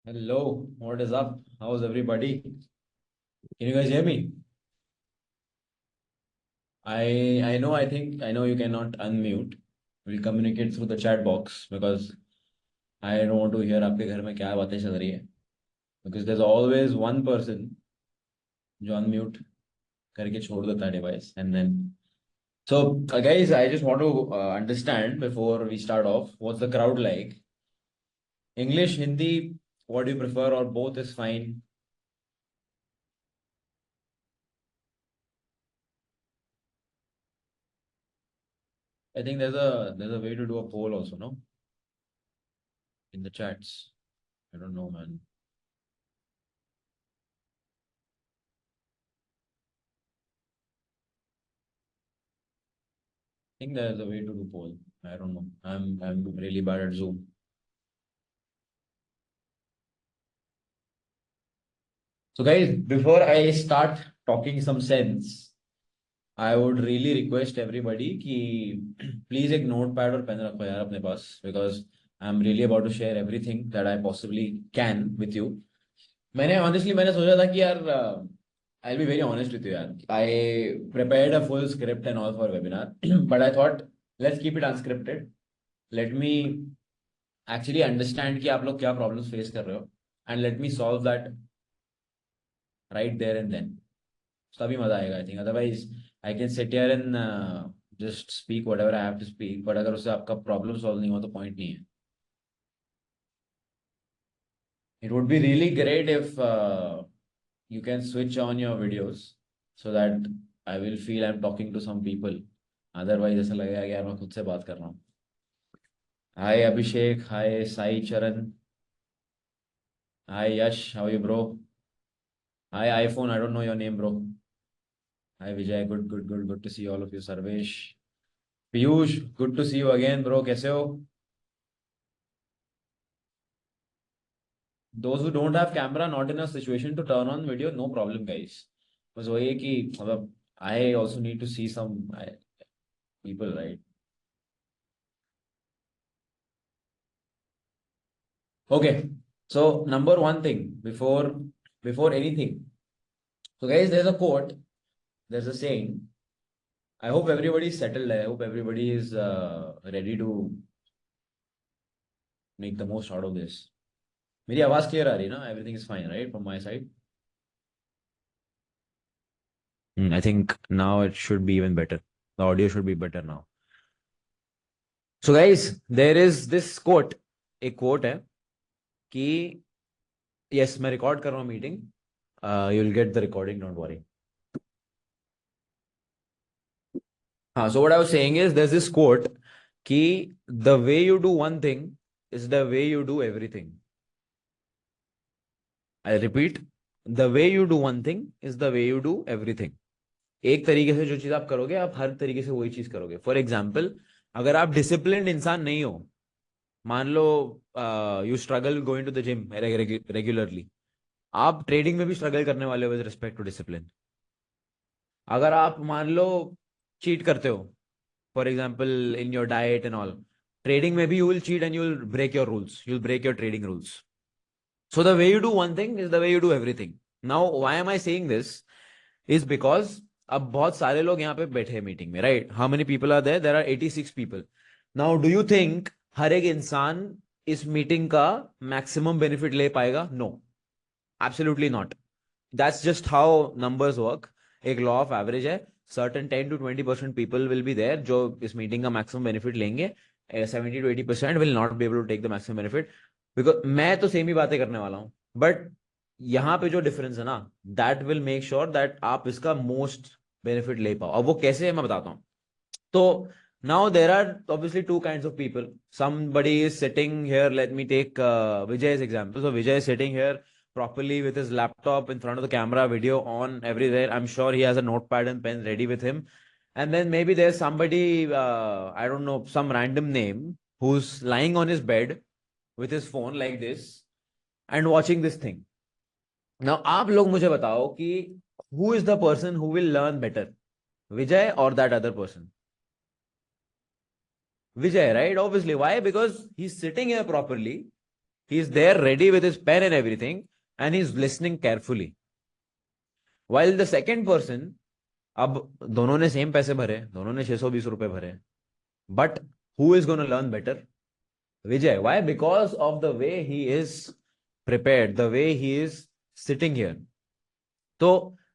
Hello, what is up? How's everybody? Can you guys hear me? I know you cannot unmute. We'll communicate through the chat box because I don't want to hear आपके घर में क्या बातें चल रही है. Because there's always one person जो unmute करके छोड़ देता है device and then. So guys, I just want to understand before we start off, what's the crowd like? English, Hindi, what do you prefer, or both is fine? I think there's a way to do a poll also, no? In the chats. I don't know, man. I think there's a way to do poll. I don't know. I'm really bad at Zoom. So guys, before I start talking some sense, I would really request everybody कि please एक notepad और pen रखो यार अपने पास because I'm really about to share everything that I possibly can with you. मैंने सोचा था कि यार I'll be very honest with you यार. I prepared a full script and all for webinar, but I thought let's keep it unscripted. Let me actually understand कि आप लोग क्या problems face कर रहे हो and let me solve that right there and then. तभी मजा आएगा I think. Otherwise I can sit here and just speak whatever I have to speak, but अगर उससे आपका प्रॉब्लम सॉल्व नहीं हुआ तो पॉइंट नहीं है. It would be really great if you can switch on your videos so that I will feel I'm talking to some people. Otherwise ऐसा लगेगा कि यार मैं खुद से बात कर रहा हूँ. हाय अभिषेक, hi Sai Charan, hi Yash, how you bro? Hi iPhone, I don't know your name bro. Hi Vijay, good to see all of you. Sarvesh, Piyush, good to see you again bro. कैसे हो? Those who don't have camera, not in a situation to turn on video, no problem guys. बस वही है कि मतलब I also need to see some people, right? Okay, so number one thing before anything. So guys, there's a quote, there's a saying. I hope everybody is settled. I hope everybody is ready to make the most out of this. मेरी आवाज clear आ रही है ना? Everything is fine, right, from my side? I think now it should be even better. The audio should be better now. So guys, there is this quote. एक quote है कि yes, मैं record कर रहा हूँ meeting. You'll get the recording, don't worry. So what I was saying is there's this quote कि the way you do one thing is the way you do everything. I repeat, the way you do one thing is the way you do everything. एक तरीके से जो चीज आप करोगे आप हर तरीके से वही चीज करोगे. फॉर एग्जाम्पल, अगर आप डिसिप्लिन्ड इंसान नहीं हो, मान लो you struggle going to the gym regularly, आप ट्रेडिंग में भी स्ट्रगल करने वाले हो विद रिस्पेक्ट टू डिसिप्लिन. अगर आप मान लो चीट करते हो, for example in your diet and all, trading में भी you will cheat and you will break your rules, you will break your trading rules. So the way you do one thing is the way you do everything. Now why am I saying this is because अब बहुत सारे लोग यहाँ पे बैठे हैं meeting में, right? How many people are there? There are 86 people. Now do you think हर एक इंसान इस मीटिंग का मैक्सिमम बेनिफिट ले पाएगा? No, absolutely not. That's just how numbers work. एक लॉ ऑफ एवरेज है. Certain 10 to 20% people will be there जो इस मीटिंग का मैक्सिमम बेनिफिट लेंगे. 70 to 80% will not be able to take the maximum benefit. Because मैं तो same ही बातें करने वाला हूं, बट यहाँ पे जो डिफरेंस है ना, that will make sure that आप इसका मोस्ट बेनिफिट ले पाओ. अब वो कैसे है मैं बताता हूँ. तो now there are obviously two kinds of people. Somebody is sitting here. Let me take Vijay's example. So Vijay is sitting here properly with his laptop in front of the camera, video on everywhere. I'm sure he has a notepad and pen ready with him. And then maybe there's somebody, I don't know, some random name who's lying on his bed with his phone like this and watching this thing. Now आप लोग मुझे बताओ कि who is the person who will learn better, Vijay or that other person? Vijay, right? Obviously. Why? Because he's sitting here properly He is there ready with his pen and everything, and he's listening carefully. While the second person, अब दोनों ने same पैसे भरे, दोनों ने 620 रुपए भरे, but who is going to learn better? Vijay. Why? Because of the way he is prepared, the way he is sitting here. So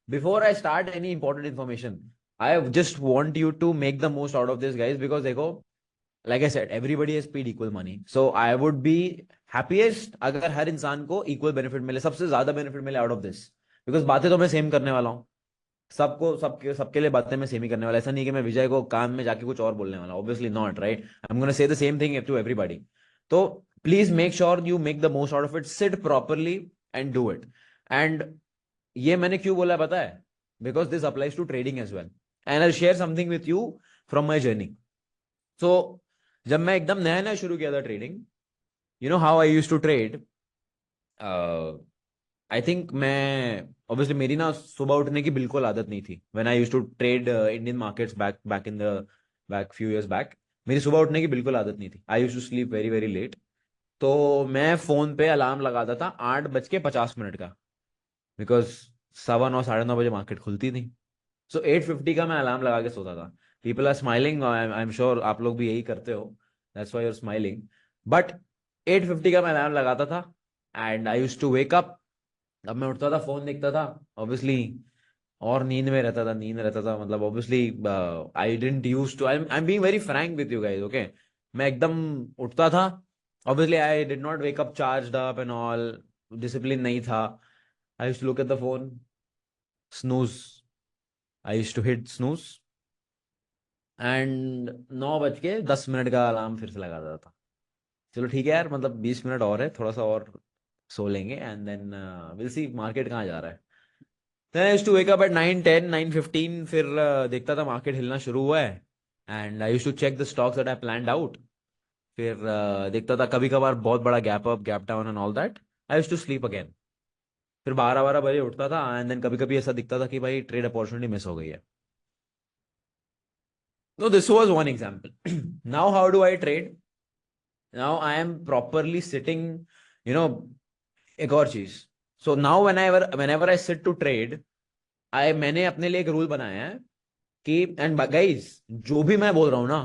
before I start any important information, I just want you to make the most out of this, guys, because देखो, like I said, everybody has paid equal money. So I would be happiest अगर हर इंसान को equal benefit मिले, सबसे ज्यादा benefit मिले out of this. Because बातें तो मैं सेम करने वाला हूँ, सबको सबके लिए बातें मैं सेम ही करने वाला, ऐसा नहीं कि मैं विजय को काम में जाके कुछ और बोलने वाला, obviously not, right? I am gonna say the same thing to everybody. तो please make sure you make the most out of it, sit properly and do it. And ये मैंने क्यों बोला पता है? Because this applies to trading as well, and I share something with you from my journey. So जब मैं एकदम नया नया शुरू किया था trading, you know how I use to trade. I think मैं ऑब्वियसली मेरी ना सुबह उठने की बिल्कुल आदत नहीं थी. When I used to trade Indian markets back in the back few years back, मेरी सुबह उठने की बिल्कुल आदत नहीं थी. I used to sleep very very late. तो मैं फोन पे अलार्म लगाता था 8:50 का, बिकॉज 9:15 9:30 बजे मार्केट खुलती थी. सो 8:50 का मैं अलार्म लगा के सोता था. People are smiling, I am sure आप लोग भी यही करते हो, that's why you are smiling. But 8:50 का मैं अलार्म लगाता था and I used to wake up. अब मैं उठता था, फोन देखता था ऑब्वियसली, और नींद में रहता था मतलब obviously I didn't use to, I am being very frank with you guys, okay? मैं एकदम उठता था, obviously I did not wake up charged up and all, discipline नहीं था. I used to look at the phone, snooze, I used to hit snooze, and 9:10 का alarm फिर से लगा देता था. चलो ठीक है यार, मतलब 20 मिनट और है, थोड़ा सा और सो लेंगे, and then will see market कहाँ जा रहा है. Then I used to wake up at 9:10, 9:15, फिर देखता था मार्केट हिलना शुरू हुआ है, and I used to check the stocks that I planned out. फिर देखता था कभी कभार बहुत बड़ा gap up, gap down and all that. I used to sleep again. फिर 12-12 बजे उठता था, एंड देन कभी कभी ऐसा दिखता था कि भाई ट्रेड अपॉर्चुनिटी मिस हो गई है. So this was one example. Now how do I trade? Now I am properly sitting, you know, एक और चीज. So now whenever I sit to trade, मैंने अपने लिए एक रूल बनाया है कि, एंड गाइस जो भी मैं बोल रहा हूं ना,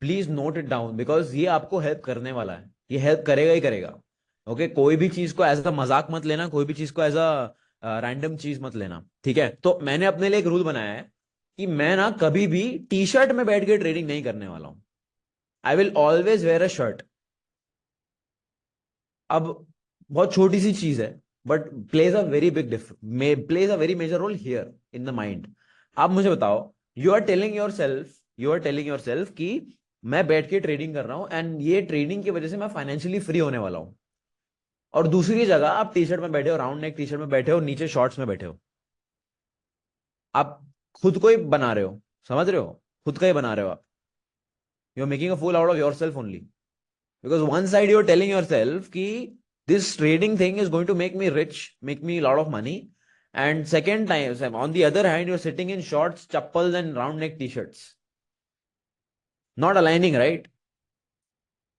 please note it down, because ये आपको हेल्प करने वाला है, ये हेल्प करेगा ही करेगा. ओके? कोई भी चीज को एज अ मजाक मत लेना, कोई भी चीज को एज अ रैंडम चीज मत लेना, ठीक है? तो मैंने अपने लिए एक रूल बनाया है कि मैं ना कभी भी टी शर्ट में बैठ के ट्रेडिंग नहीं करने वाला हूं. I will always wear a shirt. अब बहुत छोटी सी चीज है, but plays a very major role here in the mind. आप मुझे बताओ, you are telling yourself कि मैं बैठ के ट्रेडिंग कर रहा हूं, एंड ये ट्रेडिंग की वजह से मैं फाइनेंशियली फ्री होने वाला हूं. और दूसरी जगह आप टी शर्ट में बैठे हो, राउंड नेक टी शर्ट में बैठे हो, नीचे शॉर्ट्स में बैठे हो. आप खुद को ही बना रहे हो, समझ रहे हो? खुद का ही बना रहे हो आप. You are making a fool out of yourself only. Because one side you're telling yourself कि this trading thing is going to make me rich, make me a lot of money. And second time, on the other hand, you're sitting in shorts, chappals and round neck t-shirts. Not aligning, right?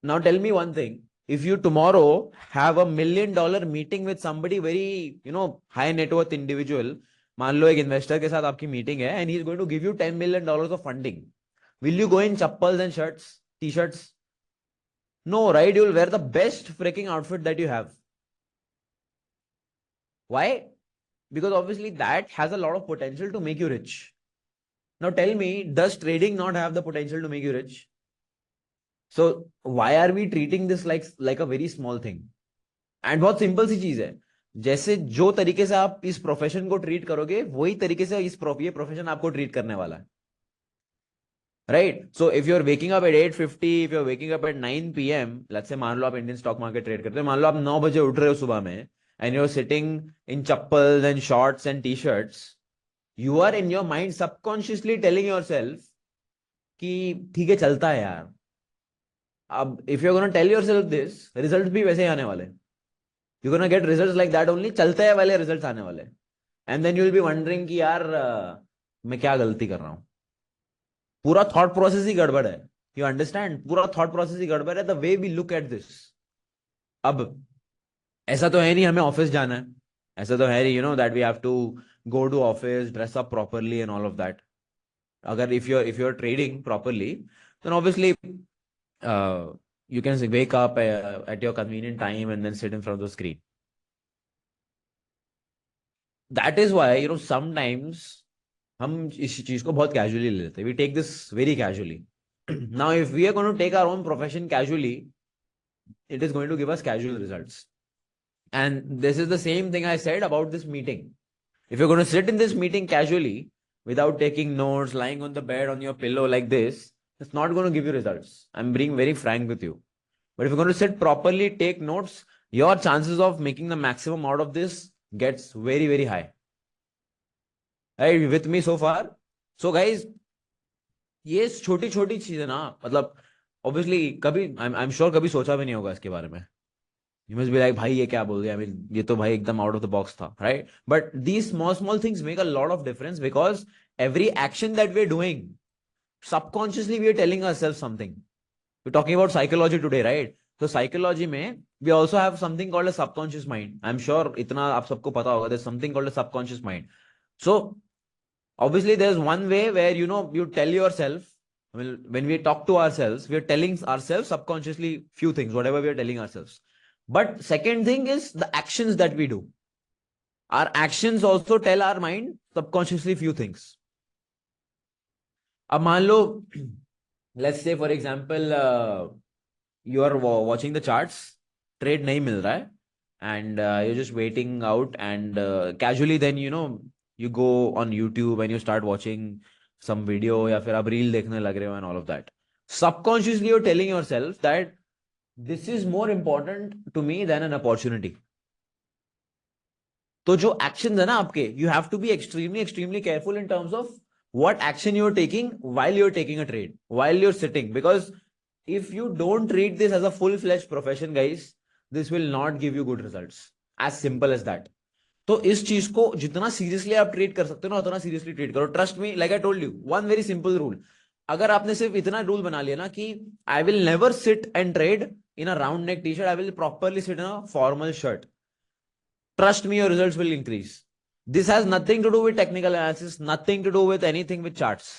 Now tell me one thing. If you tomorrow have $1 million meeting with somebody very, high net worth individual, मान लो एक investor के साथ आपकी meeting है, and he is going to give you $10 million of funding. Will you go in chappals and shirts, t-shirts? No, right? You will wear the best freaking outfit that you have. Why? Because obviously that has a lot of potential to make you rich. Now tell me, does trading not have the potential to make you rich? So why are we treating this like a very small thing? And बहुत simple सी चीज है, जैसे जो तरीके से आप इस profession को ट्रीट करोगे, वही तरीके से ये प्रोफेशन आपको ट्रीट करने वाला है. Right? So if you're waking up at 8:50, if you're waking up at 9 p.m, let's say मान लो आप इंडियन स्टॉक मार्केट ट्रेड करते हो, मान लो आप 9 बजे उठ रहे हो सुबह में, and you're sitting in chappals and shorts and t-shirts, you are in your mind subconsciously telling yourself कि ठीक है, चलता है यार. अब if you're gonna tell yourself this, results भी वैसे ही आने वाले. You're gonna get results like that only, चलते हैं वाले results आने वाले. And then you'll be wondering कि यार मैं क्या गलती कर रहा हूं. पूरा थॉट प्रोसेस ही गड़बड़ है. You understand? पूरा थॉट प्रोसेस ही गड़बड़ है, the way we look at this. अब ऐसा तो है नहीं हमें ऑफिस जाना है, ऐसा तो है नहीं, that we have to go to office, dress up properly and all of that. अगर if you're trading properly, then obviously you can wake up at your convenient time and then sit in front of the screen. That is why sometimes हम इस चीज को बहुत casually ले लेते हैं. We take this very casually. Now if we are going to take our own profession casually, it is going to give us casual results. And this is the same thing I said about this meeting. If you're going to sit in this meeting casually without taking notes, lying on the bed on your pillow like this, it's not going to give you results. I'm being very frank with you. But if you're going to sit properly, take notes, your chances of making the maximum out of this gets very, very high. Right? With me so far? So guys, ये छोटी छोटी चीजें ना, मतलब obviously कभी आई am sure कभी सोचा भी नहीं होगा इसके बारे में. You must be like, भाई ये क्या बोल दिया, I mean, ये तो भाई एकदम out of the box था, right? But these small small things make a lot of difference, because every action that we're doing, subconsciously we are telling ourselves something. We're talking about psychology today, right? So psychology में we also have something called a subconscious mind. I'm sure इतना आप सबको पता होगा. There's something called a subconscious mind. So obviously there's one way where you tell yourself, well, when we talk to ourselves, we are telling ourselves subconsciously few things, whatever we are telling ourselves. But second thing is the actions that we do. Our actions also tell our mind subconsciously few things. अब मान लो, let's say for example, you are watching the charts, trade नहीं मिल रहा है, and you're just waiting out, and casually then you go on YouTube and you start watching some video, या फिर आप reel देखने लग रहे हो and all of that. Subconsciously you're telling yourself that this is more important to me than an opportunity. तो जो action है ना आपके, you have to be extremely extremely careful in terms of what action you're taking while you're taking a trade, while you're sitting, because if you don't treat this as a full-fledged profession, guys, this will not give you good results. As simple as that. तो इस चीज को जितना seriously आप treat कर सकते हो ना, उतना सीरियसली ट्रीट करो. Trust me, like I told you, one very simple rule. अगर आपने सिर्फ इतना रूल बना लिया ना कि I will never sit and trade in a round neck T shirt, I will properly sit in a formal shirt, trust me, your results will increase. This has nothing to do with technical analysis, nothing to do with anything with charts.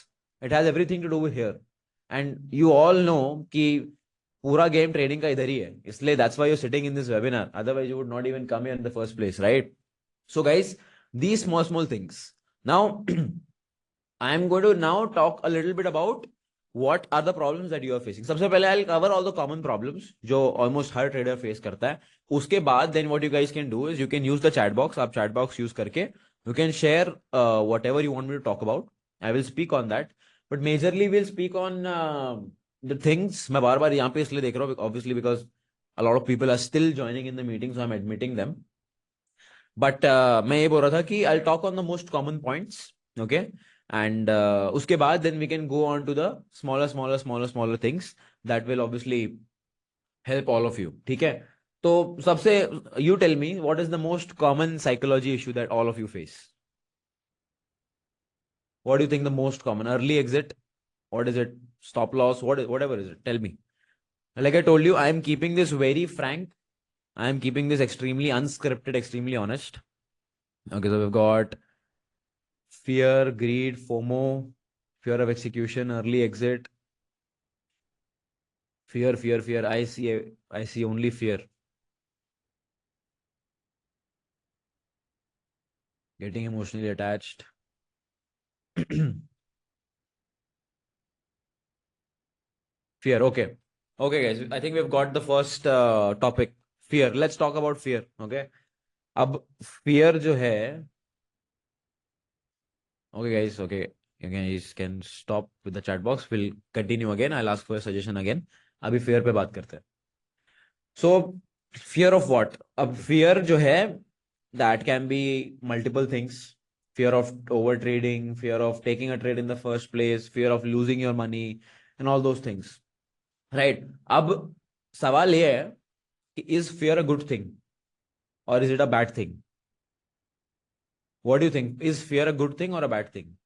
It has everything to do with here. And you all know कि पूरा game trading का इधर ही है, इसलिए that's why you're sitting in this webinar. Otherwise, you would not even come here in the first place, right? So, guys, these small small things. Now, I am going to now talk a little bit about what are the problems that you are facing. सबसे पहले I'll cover all the common problems जो almost हर trader face करता है. उसके बाद then what you guys can do is you can use the chat box. आप chat box use करके you can share whatever you want me to talk about. I will speak on that. But majorly we'll speak on the things. मैं बार बार यहाँ पे इसलिए देख रहा हूँ obviously because a lot of people are still joining in the meeting, so I'm admitting them. But मैं ये बोल रहा था कि I'll talk on the most common points, okay? And उसके बाद then we can go on to the smaller things that will obviously help all of you. ठीक है? तो सबसे, you tell me what is the most common psychology issue that all of you face? What do you think the most common? Early exit? What is it? Stop loss? Whatever is it? Tell me. Like I told you, I am keeping this very frank. I am keeping this extremely unscripted, extremely honest. Okay, so we've got fear, greed, FOMO, fear of execution, early exit. Fear. I see only fear. Getting emotionally attached. Fear. Okay. Okay, guys. I think we've got the first topic. Fear. Let's talk about fear. Okay. अब fear जो है. Okay, guys. Okay. Again, you can stop with the chat box. We'll continue again. I'll ask for a suggestion again. अभी fear पे बात करते हैं. So, fear of what? अब fear जो है, that can be multiple things. Fear of over trading, fear of taking a trade in the first place, fear of losing your money, and all those things. Right? अब सवाल ये है कि is fear a good thing or is it a bad thing? What do you think? Is fear a good thing or a bad thing?